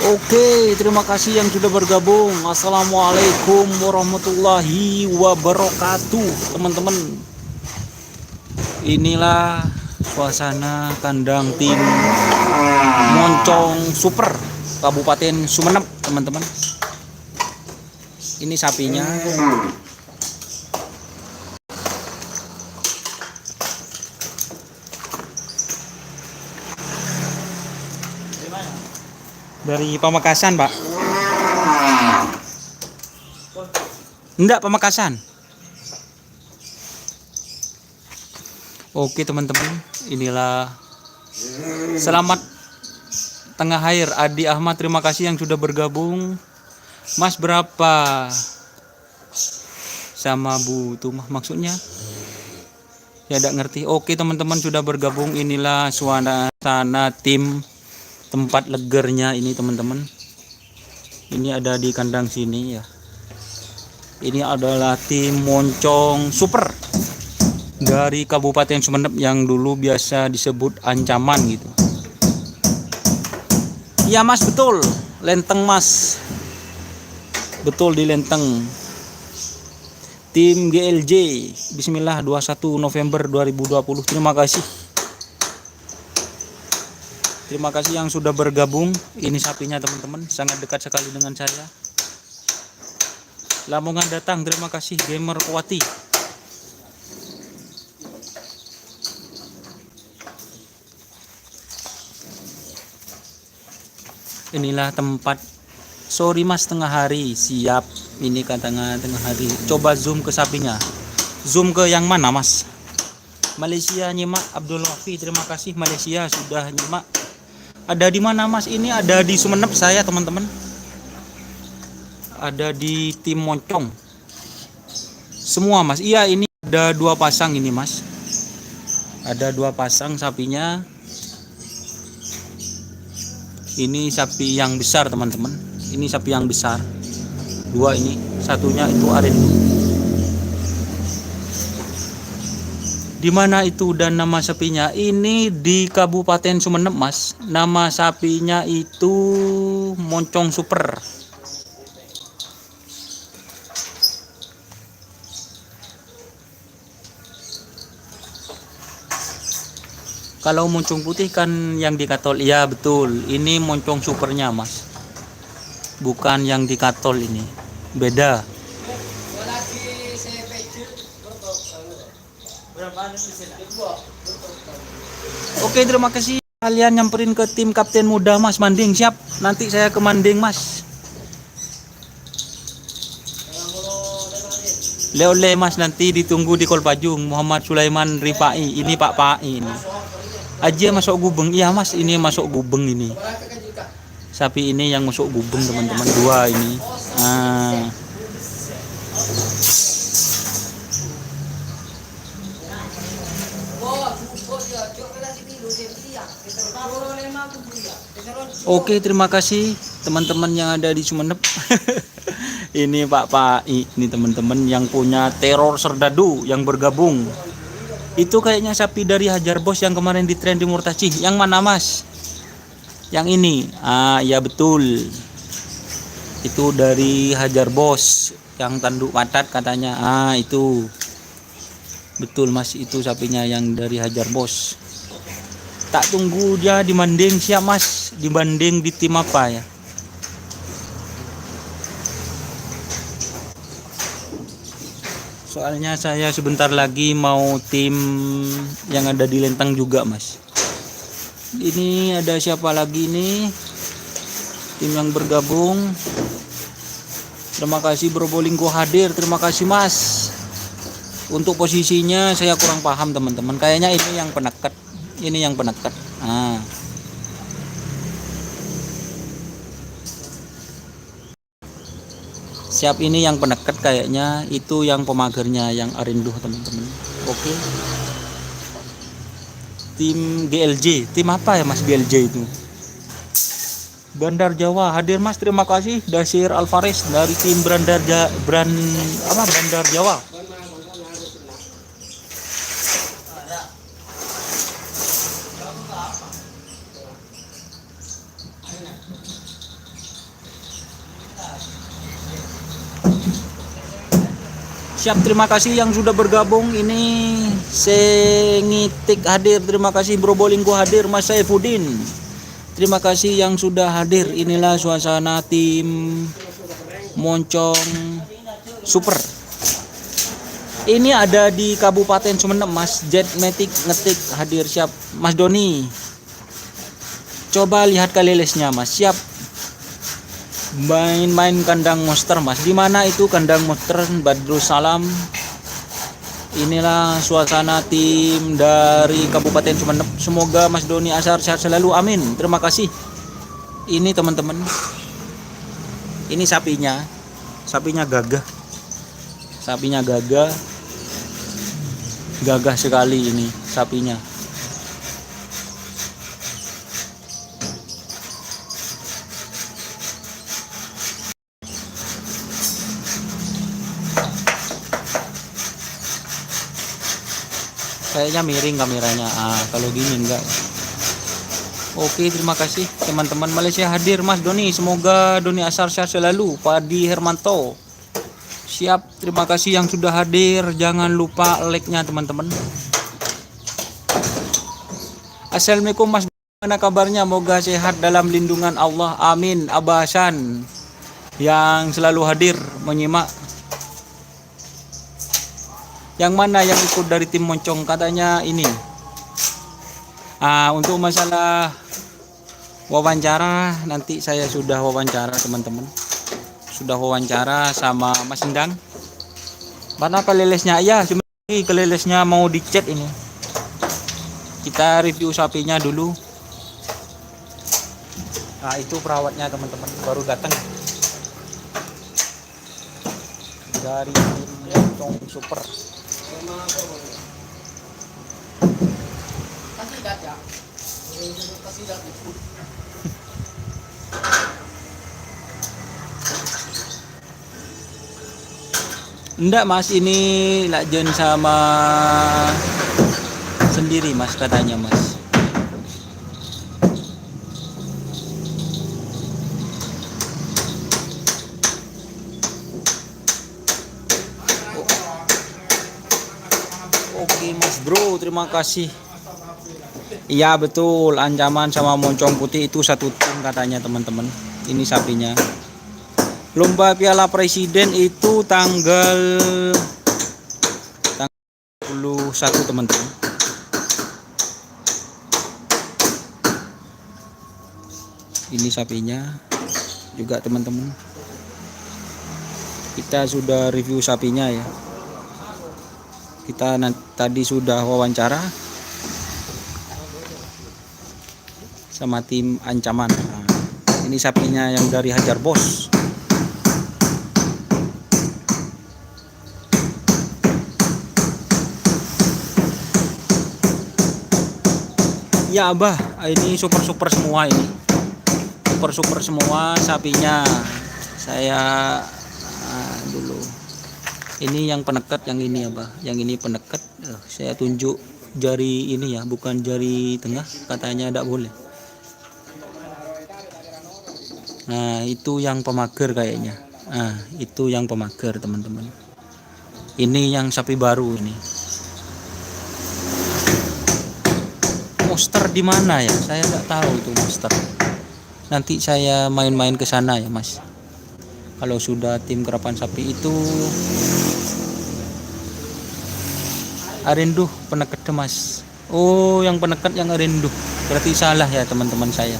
Oke, terima kasih yang sudah bergabung. Assalamualaikum warahmatullahi wabarakatuh, teman-teman. Inilah suasana kandang tim Moncong Super Kabupaten Sumeneb, teman-teman. Ini sapinya. Dari Pamekasan, Pak. Enggak, Pamekasan. Oke, teman-teman. Inilah selamat tengah air Adi Ahmad. Terima kasih yang sudah bergabung. Mas berapa sama Bu Tumah maksudnya? Ya enggak ngerti. Oke, teman-teman sudah bergabung. Inilah suasana tim tempat legernya ini, teman-teman. Ini ada di kandang sini ya. Ini adalah tim Moncong Super dari Kabupaten Sumeneb yang dulu biasa disebut ancaman gitu. Iya Mas, betul. Lenteng Mas. Betul, di Lenteng. Tim GLJ. Bismillah, 21 November 2020. Terima kasih. Terima kasih yang sudah bergabung. Ini sapinya, teman-teman, sangat dekat sekali dengan saya. Lamongan datang, terima kasih Gamer Kuwati. Inilah tempat. Sorry Mas, tengah hari. Siap. Ini tengah hari. Coba zoom ke sapinya. Zoom ke yang mana Mas? Malaysia nyimak. Abdul Wafi, terima kasih Malaysia sudah nyimak. Ada di mana Mas? Ini ada di Sumeneb saya, teman-teman. Ada di tim Moncong. Semua Mas. Iya, ini ada 2 pasang ini Mas. Ada 2 pasang sapinya. Ini sapi yang besar, teman-teman. Ini sapi yang besar. 2 ini. Satunya itu aren. Di mana itu dan nama sapinya? Ini di Kabupaten Sumeneb Mas. Nama sapinya itu Moncong Super. Kalau Moncong putih kan yang dikatol. Iya betul. Ini Moncong Supernya Mas. Bukan yang dikatol ini. Beda. Oke, terima kasih kalian nyamperin ke tim Kapten Muda Mas. Manding siap. Nanti saya ke Manding Mas. Lele Mas, nanti ditunggu di Kolpajung. Muhammad Sulaiman Rifai. Ini Pak Pai ini. Aja masuk gubeng. Iya Mas, ini masuk gubeng ini. Sapi ini yang masuk gubeng, teman-teman. 2 ini. Oke, terima kasih teman-teman yang ada di Sumeneb. Ini Pak Pai, ini teman-teman yang punya teror serdadu yang bergabung. Itu kayaknya sapi dari Hajar Bos yang kemarin di tren di Murtacih. Yang mana Mas? Yang ini. Ya betul. Itu dari Hajar Bos yang tanduk patat katanya. Itu. Betul Mas, itu sapinya yang dari Hajar Bos. Tak tunggu dia dibanding siap Mas. Dibanding di tim apa ya? Soalnya saya sebentar lagi mau tim yang ada di Lenteng juga Mas. Ini ada siapa lagi nih? Tim yang bergabung. Terima kasih Probolinggo hadir. Terima kasih Mas. Untuk posisinya saya kurang paham teman-teman. Kayaknya ini yang penekat. Ini yang penekat. Siap, ini yang penekat kayaknya, itu yang pemagernya yang arinduh teman-teman. Oke. Tim GLJ, tim apa ya Mas GLJ itu? Bandar Jawa hadir Mas, terima kasih Dasir Alvarez dari tim Bandar Jawa. Siap, terima kasih yang sudah bergabung. Ini Sengitik hadir, terima kasih Bro Bolinggo hadir, Mas Saifuddin. Terima kasih yang sudah hadir. Inilah suasana tim Moncong Super. Ini ada di Kabupaten Sumeneb Mas. Jetmatic ngetik hadir, siap. Mas Doni, coba lihat kalilesnya Mas. Siap. Main-main kandang monster Mas. Di mana itu kandang monster? Badrus Salam. Inilah suasana tim dari Kabupaten Sumeneb. Semoga Mas Doni Asar sehat selalu, amin. Terima kasih. Ini teman-teman, ini sapinya gagah. Sapinya gagah sekali ini sapinya. Kayaknya miring kameranya. Kalau gini enggak. Oke, terima kasih teman-teman Malaysia hadir Mas Doni. Semoga Doni Asar sehat selalu. Padi Hermanto. Siap, terima kasih yang sudah hadir. Jangan lupa like-nya teman-teman. Assalamualaikum Mas, gimana kabarnya? Moga sehat dalam lindungan Allah, amin. Abah Hasan yang selalu hadir menyimak. Yang mana yang ikut dari tim Moncong katanya ini. Untuk masalah wawancara, nanti saya sudah wawancara teman-teman. Sudah wawancara sama Mas Endang. Mana kelelesnya? Ya, sebenarnya kelelesnya mau dicet ini. Kita review sapinya dulu. Itu perawatnya teman-teman, baru datang dari tim Moncong Super. Enggak Mas, ini Lakjen sama sendiri Mas katanya Mas. Oke Mas Bro, terima kasih. Iya betul, ancaman sama Moncong Putih itu satu tim katanya teman-teman. Ini sapinya. Lomba Piala Presiden itu tanggal 21 teman-teman. Ini sapinya juga teman-teman. Kita sudah review sapinya ya. Kita tadi sudah wawancara sama tim ancaman. Ini sapinya yang dari Hajar Bos. Ya Abah, ini super semua ini. Super semua sapinya. Saya dulu. Ini yang penekat, yang ini Abah. Yang ini penekat. Saya tunjuk jari ini ya, bukan jari tengah. Katanya tidak boleh. Nah, itu yang pemager kayaknya. Itu yang pemager teman-teman. Ini yang sapi baru ini. Monster di mana ya? Saya nggak tahu itu monster. Nanti saya main-main ke sana ya Mas. Kalau sudah tim kerapan sapi itu arinduh penekat Mas. Oh, yang penekat yang arinduh. Berarti salah ya teman-teman saya.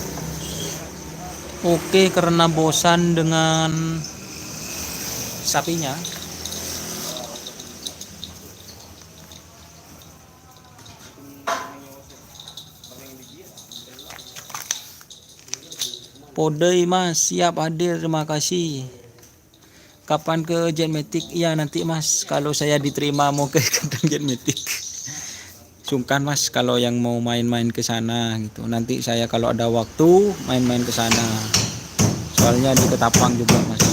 Oke, karena bosan dengan sapinya. Podei Mas, siap hadir, terima kasih. Kapan ke Jetmatic? Iya nanti Mas, kalau saya diterima mau ke kandang Jetmatic. Sungkan Mas kalau yang mau main-main ke sana gitu. Nanti saya kalau ada waktu main-main ke sana. Soalnya di Ketapang juga Mas.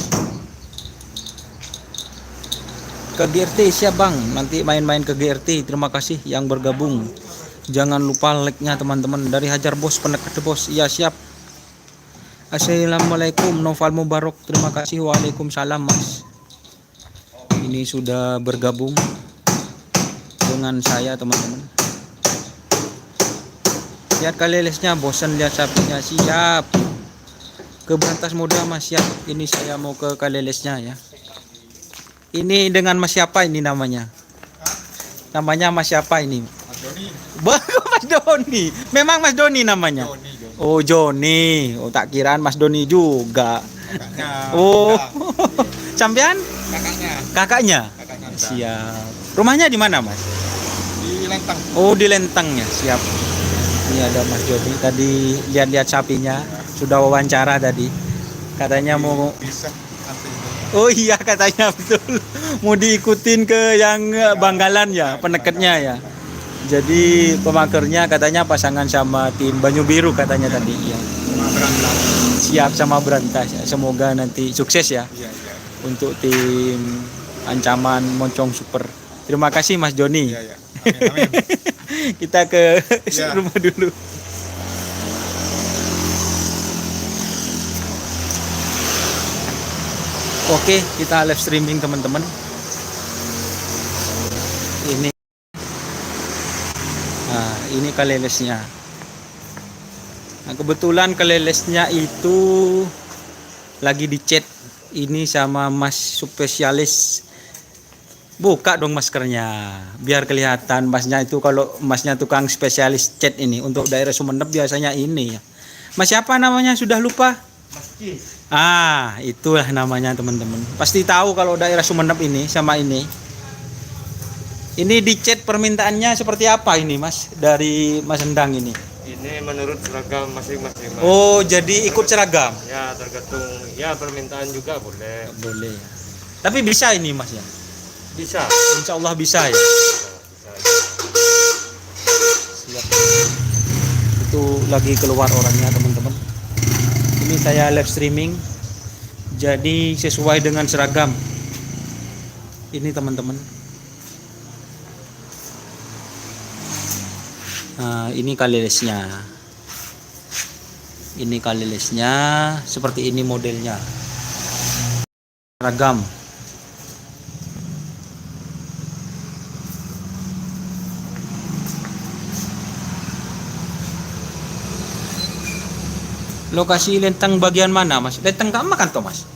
Ke GRT siap Bang, nanti main-main ke GRT. Terima kasih yang bergabung. Jangan lupa like-nya teman-teman. Dari Hajar Bos Penekat Bos. Iya siap. Assalamualaikum Noval Mubarok. Terima kasih. Waalaikumsalam Mas. Ini sudah bergabung dengan saya teman-teman. Lihat kalelesnya, bosan lihat sapinya. Siap. Ke Berantas Muda Mas siap. Ini saya mau ke kalelesnya ya. Ini dengan Mas siapa ini namanya? Namanya Mas siapa ini? Mas Doni. Mas Doni. Memang Mas Doni namanya. Joni. Oh Joni. Oh tak kiraan Mas Doni juga. Kakaknya. Oh. Udah. Sampean? Kakaknya. Kakaknya. Kakaknya udah. Siap. Rumahnya di mana Mas? Di Lentang. Oh di Lentang ya. Siap. Ini ada Mas Joni. Tadi lihat-lihat sapinya. Sudah wawancara tadi. Katanya mau. Bisa nanti. Oh iya katanya betul. Mau diikutin ke yang Banggalan ya, peneketnya ya. Jadi pemakernya katanya pasangan sama tim Banyu Biru katanya tadi ya. Sama Berantas. Siap sama Berantas ya. Semoga nanti sukses ya Iya, iya. untuk tim Ancaman Moncong Super. Terima kasih Mas Joni. Iya, iya. Amin, amin. Kita ke Ya. rumah dulu. Oke, kita live streaming teman-teman. Ini Nah, ini kalelesnya. Nah, kebetulan kalelesnya itu lagi dicat ini sama Mas spesialis. Buka dong maskernya, biar kelihatan Masnya itu. Kalau Masnya tukang spesialis cat ini untuk daerah Sumeneb biasanya ini ya. Mas siapa namanya? Sudah lupa. Ah, itulah namanya teman-teman. Pasti tahu kalau daerah Sumeneb ini sama ini. Ini dicat permintaannya seperti apa ini Mas? Dari Mas Endang ini. Ini menurut seragam masing-masing, Mas. Oh, jadi ikut seragam. Ya, tergantung ya permintaan juga boleh. Boleh ya. Tapi bisa ini Mas ya. Bisa. Insya Allah bisa ya. Bisa. Siap. Itu lagi keluar orangnya teman-teman. Ini saya live streaming. Jadi sesuai dengan seragam. Ini teman-teman. Nah, ini kalilesnya. Ini kalilesnya seperti ini modelnya. Seragam. Lokasi Lentang bagian mana, Mas? Lentang Kama kan, Mas?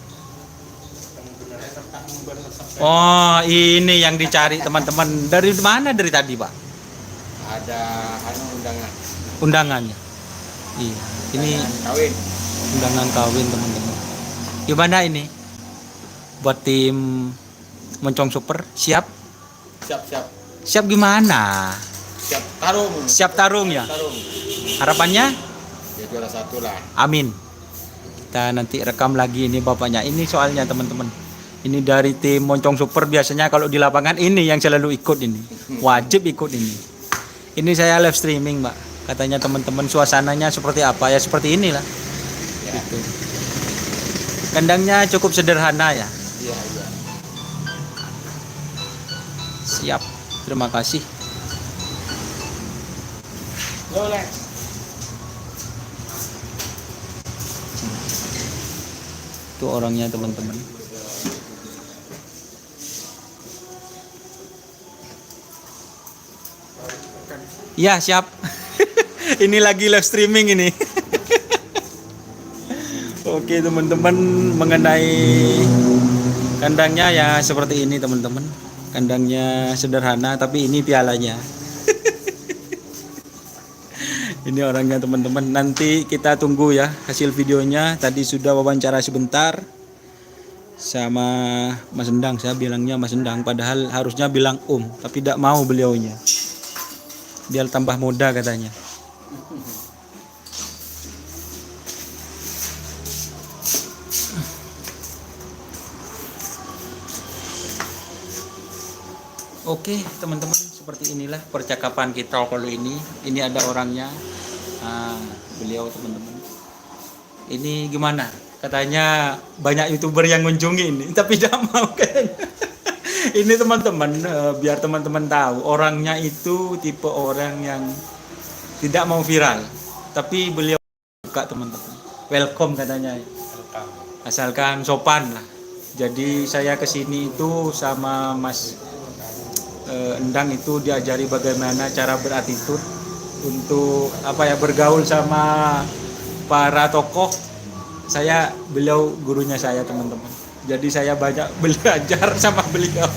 Oh, ini yang dicari teman-teman. Dari mana dari tadi, Pak? Ada undangan. Undangannya. Iya, ini Undangan kawin. undangan kawin, teman-teman. Gimana ini? Buat tim Moncong Super, siap? Siap-siap. Siap gimana? Siap tarung. Siap tarung ya? Tarung. Harapannya? Ya juara satu lah. Amin. Kita nanti rekam lagi ini bapaknya. Ini soalnya teman-teman. Ini dari tim Moncong Super, biasanya kalau di lapangan ini yang selalu ikut ini. Wajib ikut ini. Ini saya live streaming, Mbak. Katanya teman-teman suasananya seperti apa? Ya seperti inilah. Ya. Gitu. Kandangnya cukup sederhana ya. Iya, iya. Siap. Terima kasih. Boleh. Itu orangnya teman-teman. Ya siap. Ini lagi live streaming ini. Oke teman-teman, mengenai kandangnya ya seperti ini teman-teman. Kandangnya sederhana tapi ini pialanya. Ini orangnya teman-teman. Nanti kita tunggu ya hasil videonya. Tadi sudah wawancara sebentar sama Mas Endang. Saya bilangnya Mas Endang, padahal harusnya bilang tapi tidak mau beliaunya. Biar tambah muda katanya. Oke teman-teman, seperti inilah percakapan kita kalau ini ada orangnya. Nah, beliau teman-teman ini gimana, katanya banyak youtuber yang ngunjungi ini tapi tidak mau kayaknya. Ini teman-teman, biar teman-teman tahu orangnya itu tipe orang yang tidak mau viral, tapi beliau buka teman-teman, welcome katanya, asalkan sopan lah. Jadi saya kesini itu sama Mas Endang itu diajari bagaimana cara berattitude untuk bergaul sama para tokoh. Beliau gurunya saya teman-teman, jadi saya banyak belajar sama beliau.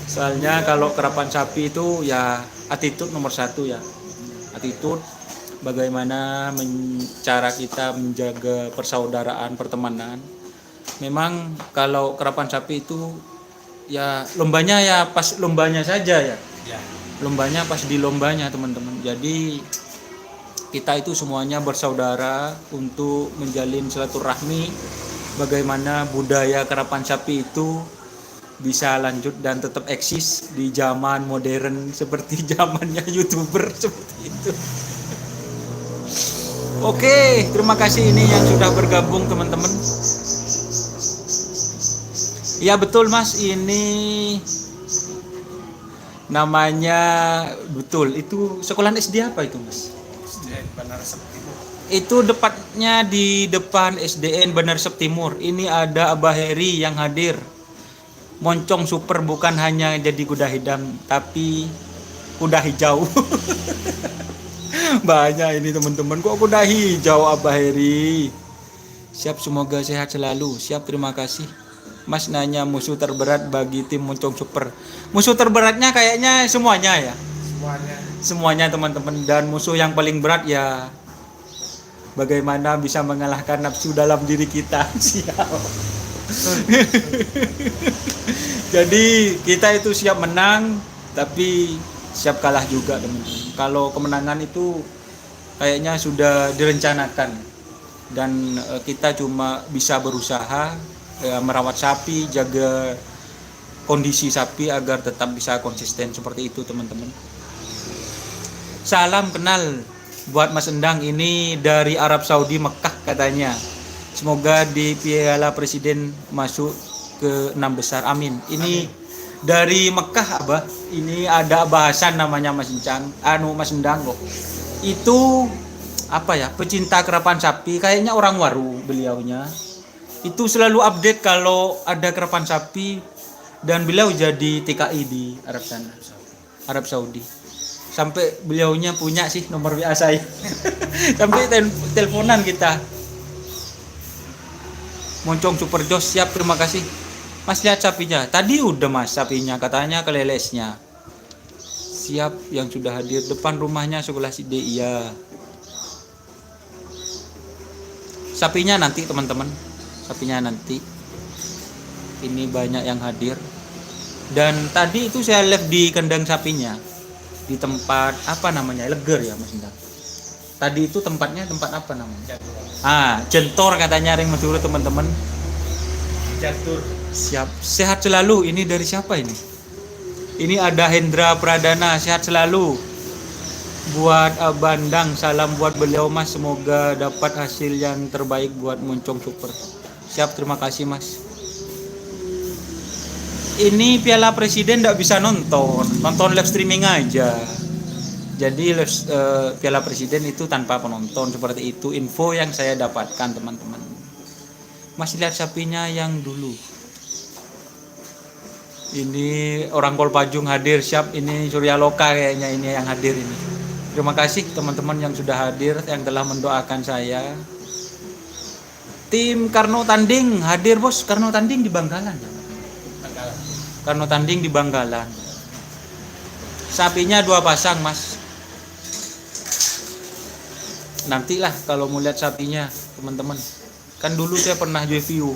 Soalnya kalau kerapan sapi itu ya attitude nomor satu ya, attitude, bagaimana cara kita menjaga persaudaraan, pertemanan. Memang kalau kerapan sapi itu ya lombanya ya pas lombanya saja ya. Lombanya pas di lombanya teman-teman. Jadi kita itu semuanya bersaudara untuk menjalin silaturahmi, bagaimana budaya kerapan sapi itu bisa lanjut dan tetap eksis di zaman modern seperti zamannya YouTuber seperti itu. Oke, terima kasih ini yang sudah bergabung teman-teman. Ya betul Mas, ini namanya betul. Itu sekolahan SD apa itu Mas? SDN Bandar Septimur. Itu depannya di depan SDN Bandar Septimur. Ini ada Abah Heri yang hadir. Moncong super, bukan hanya jadi kuda hitam tapi kuda hijau. Banyak ini teman-teman, kok kuda hijau Abah Heri. Siap, semoga sehat selalu. Siap, terima kasih. Mas nanya musuh terberat bagi tim Moncong Super. Musuh terberatnya kayaknya semuanya ya. Semuanya teman-teman, dan musuh yang paling berat ya bagaimana bisa mengalahkan nafsu dalam diri kita. Siap. Jadi kita itu siap menang tapi siap kalah juga teman-teman. Kalau kemenangan itu kayaknya sudah direncanakan dan kita cuma bisa berusaha merawat sapi, jaga kondisi sapi agar tetap bisa konsisten seperti itu teman-teman. Salam kenal buat Mas Endang, ini dari Arab Saudi, Mekah katanya. Semoga di Piala Presiden masuk ke 6 besar, amin. Ini dari Mekah Abah. Ini ada bahasan namanya Mas Endang kok. Itu pecinta kerapan sapi, kayaknya orang Waru beliaunya. Itu selalu update kalau ada kerapan sapi, dan beliau jadi TKI di Arab sana, Arab Saudi. Sampai beliaunya punya sih nomor WA saya. Sampai teleponan kita. Moncong Super Jos, siap, terima kasih. Mas lihat sapinya. Tadi udah Mas sapinya, katanya kelelesnya. Siap, yang sudah hadir depan rumahnya sekolah SD, iya. Sapinya nanti teman-teman. Sapinya nanti. Ini banyak yang hadir. Dan tadi itu saya live di kandang sapinya, di tempat Leger ya Mas Indang. Tadi itu tempatnya tempat apa namanya? Jentor katanya ring Madura teman-teman. Jatuh. Siap, sehat selalu. Ini dari siapa ini? Ini ada Hendra Pradana, sehat selalu. Buat Bandang, salam buat beliau Mas, semoga dapat hasil yang terbaik buat Moncong Super. Siap, terima kasih Mas. Ini Piala Presiden nggak bisa nonton live streaming aja. Jadi Piala Presiden itu tanpa penonton, seperti itu info yang saya dapatkan teman-teman. Masih lihat sapinya yang dulu. Ini orang Kolpajung hadir, siap. Ini Surya Loka kayaknya ini yang hadir ini. Terima kasih teman-teman yang sudah hadir, yang telah mendoakan saya. Tim Karno Tanding hadir bos. Karno Tanding di Bangkalan. Karno Tanding di Bangkalan. Sapinya 2 pasang Mas. Nantilah kalau mau lihat sapinya teman-teman. Kan dulu saya pernah review.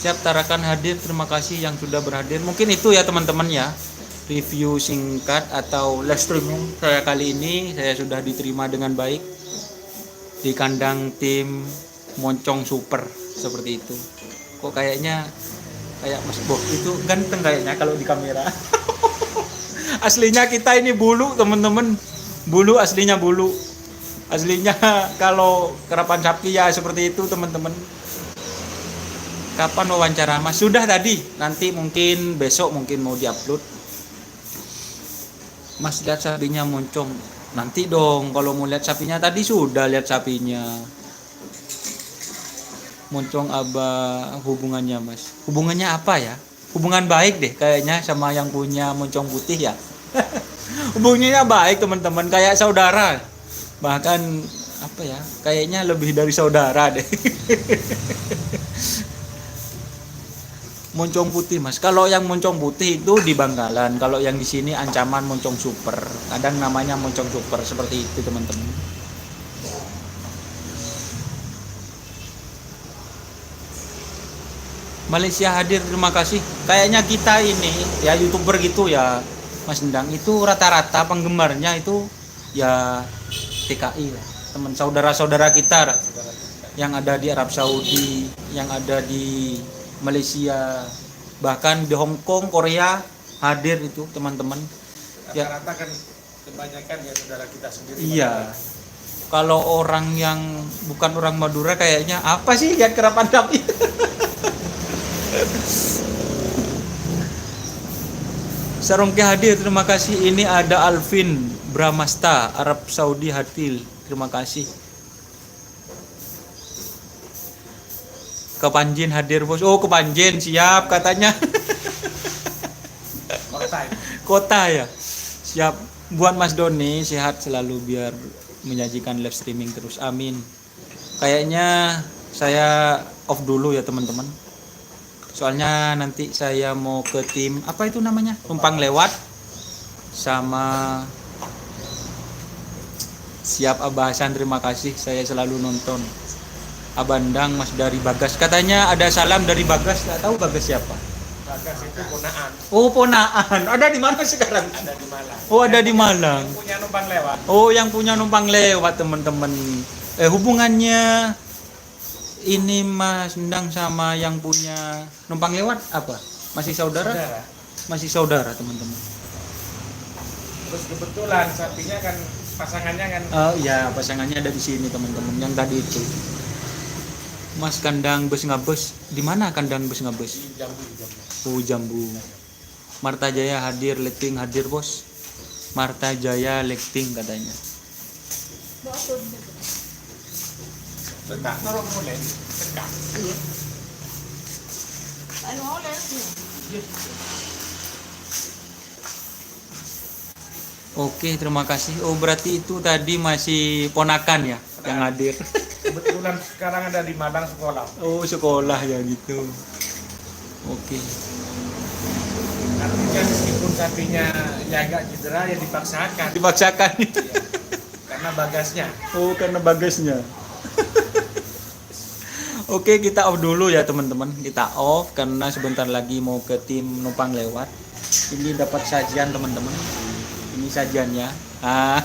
Siap, Tarakan hadir, terima kasih yang sudah berhadir. Mungkin itu ya teman-teman ya, review singkat atau live streaming saya kali ini. Saya sudah diterima dengan baik di kandang tim Moncong Super seperti itu. Kok kayaknya kayak Mas Bob itu ganteng kayaknya kalau di kamera. Aslinya kita ini bulu teman-teman. Bulu aslinya bulu. Aslinya kalau kerapan sapi ya seperti itu teman-teman. Kapan wawancara Mas? Sudah tadi. Nanti mungkin besok mungkin mau diupload. Mas lihat sapinya moncong. Nanti dong kalau mau lihat sapinya, tadi sudah lihat sapinya. Moncong abah hubungannya Mas. Hubungannya apa ya? Hubungan baik deh kayaknya sama yang punya moncong putih ya. Hubungannya baik teman-teman, kayak saudara. Bahkan apa ya? Kayaknya lebih dari saudara deh. Moncong putih Mas. Kalau yang moncong putih itu di Bangkalan, kalau yang di sini ancaman moncong super. Kadang namanya moncong super seperti itu teman-teman. Malaysia hadir, terima kasih. Kayaknya kita ini ya YouTuber gitu ya Mas Endang, itu rata-rata penggemarnya itu ya TKI lah. Teman saudara-saudara kita yang ada di Arab Saudi, yang ada di Malaysia, bahkan di Hong Kong, Korea hadir itu teman-teman. Ya, Rata-rata kan kebanyakan ya saudara kita sendiri. iya. Kalau orang yang bukan orang Madura kayaknya apa sih lihat kerapan sapi? Sarongke hadir, terima kasih. Ini ada Alvin Bramasta, Arab Saudi hadir, terima kasih. Kepanjen hadir bos. Oh Kepanjen siap katanya. Kota ini. Kota ya. Siap. Buat Mas Doni sehat selalu biar menyajikan live streaming terus. Amin. Kayaknya saya off dulu ya teman-teman. Soalnya nanti saya mau ke tim apa itu namanya? Numpang lewat sama siap Abah Hasan, terima kasih. Saya selalu nonton. Abandang Mas dari Bagas. Katanya ada salam dari Bagas. Enggak tahu Bagas siapa. Bagas itu ponaan. Oh, ponaan. Ada di mana sekarang? Ada di Malang. Oh, ada di Malang. Yang punya numpang lewat. Oh, yang punya numpang lewat teman-teman. Hubungannya ini Mas Endang sama yang punya numpang lewat apa? Masih saudara? Saudara. Masih saudara teman-teman. Terus kebetulan sapinya kan pasangannya kan Oh iya, pasangannya ada di sini teman-teman. Yang tadi itu. Mas kandang bus ngabus. Di mana kandang bus ngabus? di Jambu. Oh, Jambu. Marta Jaya hadir, Leting hadir, Bos. Marta Jaya Leting katanya. Dekat, norok mulai. Dekat. Oke, terima kasih. Oh, berarti itu tadi masih ponakan ya yang hadir. Kebetulan sekarang ada di Malang sekolah. Oh, sekolah ya gitu. Oke. Artinya meskipun sapinya ya agak cedera ya dipaksakan. Dipaksakan. Iya. Karena bagasnya. Oh, karena bagasnya. Oke, kita off dulu ya teman-teman. Kita off karena sebentar lagi mau ke tim numpang lewat. Ini dapat sajian teman-teman. Ini sajiannya. Ah.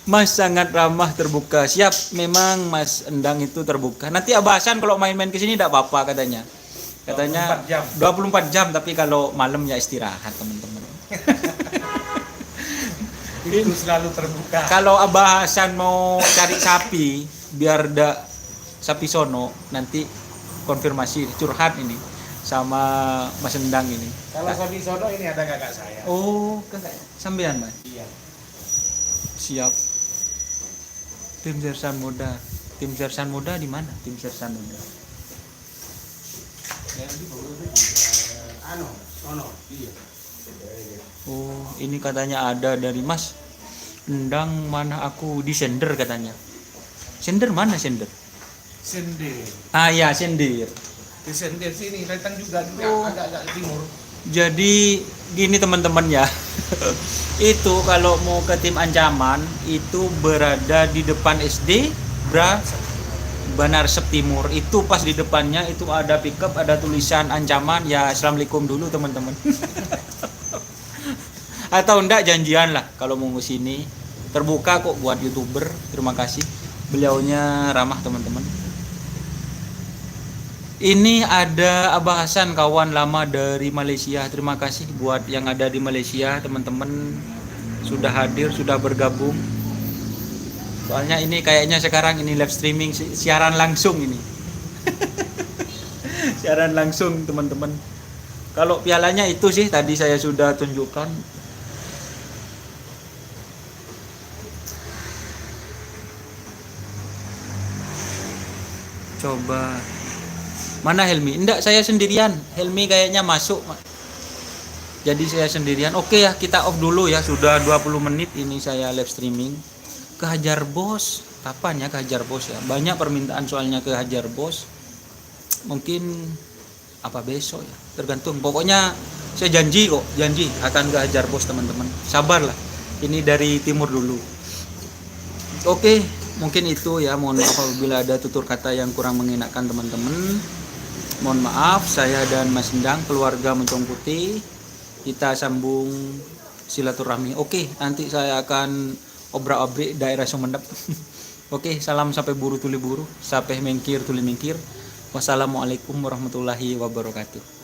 Mas sangat ramah, terbuka. Siap, memang Mas Endang itu terbuka. Nanti Abah Hasan kalau main-main ke sini tidak apa-apa katanya. Katanya 24 jam, tapi kalau malam ya istirahat teman-teman. Itu selalu terbuka. Kalau Abah Hasan mau cari sapi biar ada sapi sono, nanti konfirmasi curhat ini sama Mas Endang ini. Kalau sapi sono ini ada kakak saya. Oh, kakak sampean Mas. Iya. Siap. Tim Sersan Muda. Tim Sersan Muda di mana? Tim Sersan Muda. Sono. Iya. Oh, ini katanya ada dari Mas Endang, mana aku di sender katanya. Sender mana sender? Sendir. Ah ya, sender. Di Sendir sini datang juga Oh. agak timur. Jadi gini teman-teman ya. Itu kalau mau ke tim ancaman itu berada di depan SD Banarsep Timur. Itu pas di depannya itu ada pickup, ada tulisan ancaman. Ya, assalamualaikum dulu teman-teman. Atau enggak janjian lah kalau mau ke sini. Terbuka kok buat YouTuber. Terima kasih. Beliaunya ramah teman-teman. Ini ada Abah Hasan, kawan lama dari Malaysia. Terima kasih buat yang ada di Malaysia, teman-teman sudah hadir, sudah bergabung. Soalnya ini kayaknya sekarang ini live streaming, siaran langsung ini. Siaran langsung, teman-teman. Kalau pialanya itu sih tadi saya sudah tunjukkan. Coba. Mana Helmi? Enggak, saya sendirian. Helmi kayaknya masuk. Jadi saya sendirian. Oke ya, kita off dulu ya. Sudah 20 menit ini saya live streaming. Ke Hajar Bos. Kapan ya ke Hajar Bos ya? Banyak permintaan soalnya ke Hajar Bos. Mungkin apa besok ya? Tergantung. Pokoknya saya janji kok, janji akan ke Hajar Bos, teman-teman. Sabarlah. Ini dari timur dulu. Oke, mungkin itu ya. Mohon maaf apabila ada tutur kata yang kurang mengenakan teman-teman. Mohon maaf, saya dan Mas Endang, keluarga Moncong Putih, kita sambung silaturahmi. Oke, nanti saya akan obrak-abrik daerah Sumeneb. Oke, salam sampai buru tuli buru, sampai mengkir tuli mengkir. Wassalamualaikum warahmatullahi wabarakatuh.